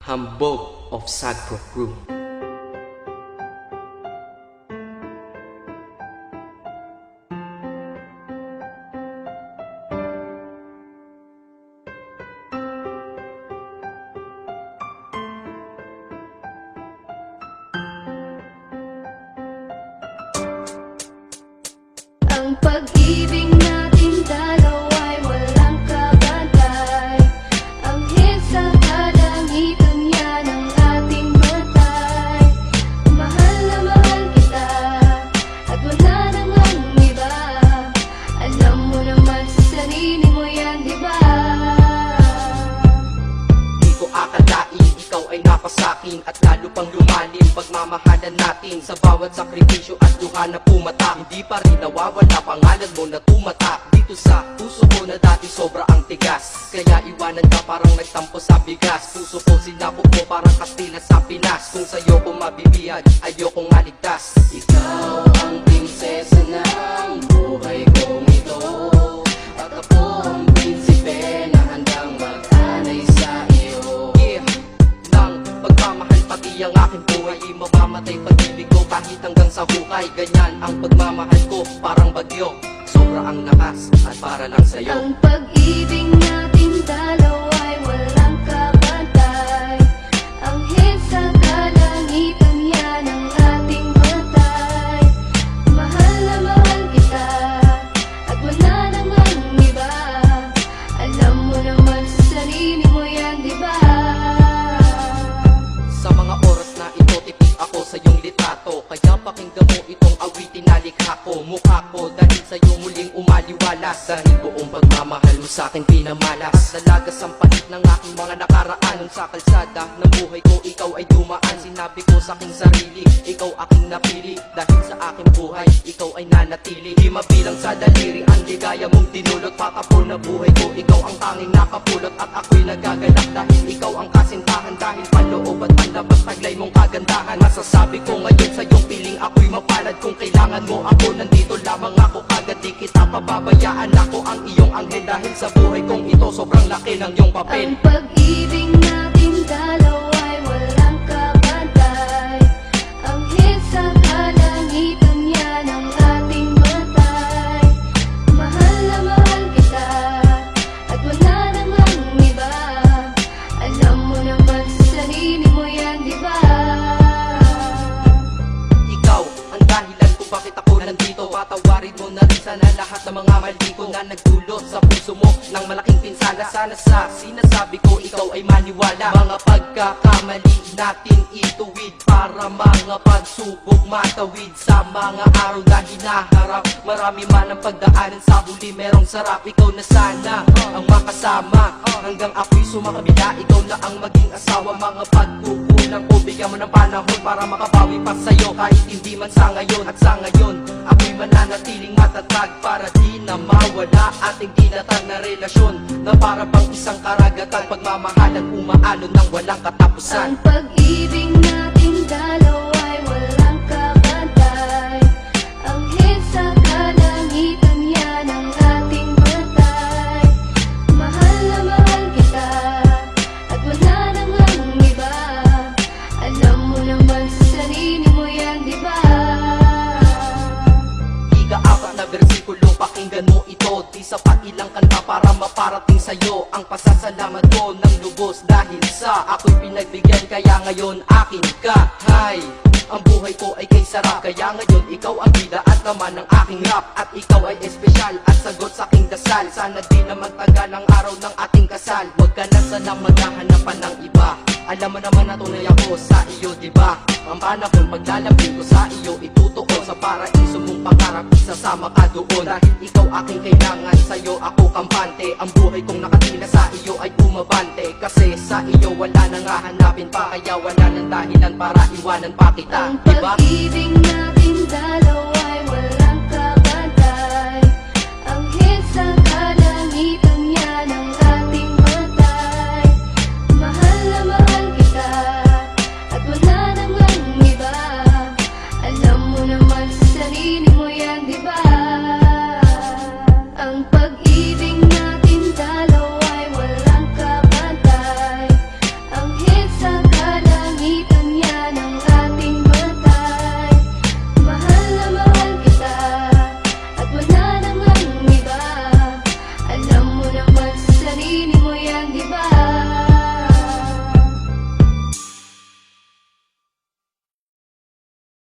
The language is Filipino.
Hambog of Sagpro Crew. Ang pag-ibig natin dalawa'y walang kabantay. Ang hit sa kalangitan yan ang ating matay. Mahal na mahal kita at wala nang ang iba. Alam mo naman sa sarili mo yan, diba? Di ko akalain, ikaw ay napasakin at lalo pang lumalim pagmamahalan natin. Sa bawat sakripisyo at luha na pumata, hindi pa rin nawawala pangalan mo na tumata dito sa puso ko na dati sobra ang tigas. Kaya iwanan ka parang nagtampo sa bigas. Puso ko sinabog mo parang Kastila sa Pinas. Kung sa'yo ko mabibihag, ayokong maligtas. Ikaw ang prinsesa ng buhay kong ito, at ako ang prinsipe na handang mag-anay sa iyo. Yeah, ng pagmamahal pati ang aking buhay, di mamamatay pag-ibig ko kahit hanggang sa hukay. Ganyan ang pagmamahal ko, parang bagyo, sobra ang lakas at para lang sa'yo. Ang pag-ibig natin dalawa'y walang kabantay. Ang hit sa kalangitan yan ang ating matay. Mahal na mahal kita at wala nang ang iba. Alam mo naman sa sarili mo yan, diba? Sa mga oras na ito, tipik ako sa iyong litrato. Kaya pakinggan mo itong awitin na likha ko. Mukha ko dahil sa'yo muling umaliwalas. Dahil buong pagmamahal mo sa'kin pinamalas. Nalagas ang panit ng aking mga nakaraan. Nung sa kalsada ng buhay ko, ikaw ay dumaan. Sinabi ko sa aking sarili, ikaw aking napili. Dahil sa aking buhay, ikaw ay nanatili. Di mabilang sa daliri ang ligaya mong dinulot. Patapon na buhay ko, ikaw ang tanging nakapulot. At ako'y nagagalak dahil ikaw ang kasintahan. Dahil panloob at panlabas taglay mong kagandahan. Masasabi ko ngayon sa iyong piling ako'y mapalad. Kung kailangan mo ako, nandito lamang ako. Kagad di kita pababayaan, ako ang iyong anghel. Dahil sa buhay kong ito, sobrang laki ng iyong papel. Ang pag-ibig natin dalawa'y walang kabantay. Ang hit sa kalangitan yan ang ating matay. Mahal na mahal kita at wala nang ang iba. Alam mo naman sa sarili mo yan, diba? Ikaw ang dahilan kung bakit ako nandito. Patawarin mo na rin sana lahat ng mga mali ko na nagdulot sa puso mo ng malaking pinsala. Sana sa sinasabi ko ikaw ay maniwala. Mga pagkakamali natin ituwid para mga pagsubok matawid. Sa mga araw na hinaharap, marami man ang pagdaanan, sa huli merong sarap. Ikaw na sana ang makasama hanggang ako'y sumakabila. Ikaw na ang maging asawa. Mga pagkukulang ko, bigyan mo ng panahon para makabawi pa sa'yo. Kahit hindi man sa ngayon, at sa ngayon ako'y mananatiling matatag para di na mawala ating tinatag na relasyon na para bang isang karagatan. Pagmamahalan umaalon ng walang katapusan. Ang pag-ibig natin dalawa'y walang kabantay. Ang hit sa kalangitan yan ang ating matay. Mahal na mahal kita at wala nang ang iba. Alam mo naman sa sarili mo yan, diba? Ika-apat na bersikulo, pakinggan mo ito. Di sapat ilang kanta para maparating sa'yo ang pasasalamat ko ng lubos. Dahil sa ako'y pinagbigyan, kaya ngayon akin ka. Hay, ang buhay ko ay kay sarap. Kaya ngayon ikaw ang bida at naman ng aking rap. At ikaw ay espesyal at sagot sa aking dasal. Sana di naman tagal ang araw ng ating kasal. Huwag ka na sanang maghahanapan ng iba. Alam mo naman na tunay ako sa iyo, diba? Ang panahon paglalapit ko sa iyo, itutuon sa paraiso mong pangarap. Isasama ka doon dahil ikaw aking kailangan. Sa'yo ako kampante. Ang buhay kong nakatila sa iyo ay umabante. Kasi sa iyo wala nang hahanapin pa. Kaya wala nang dahilan para iwanan pa kita, Ang diba? pag-ibig natin dalawa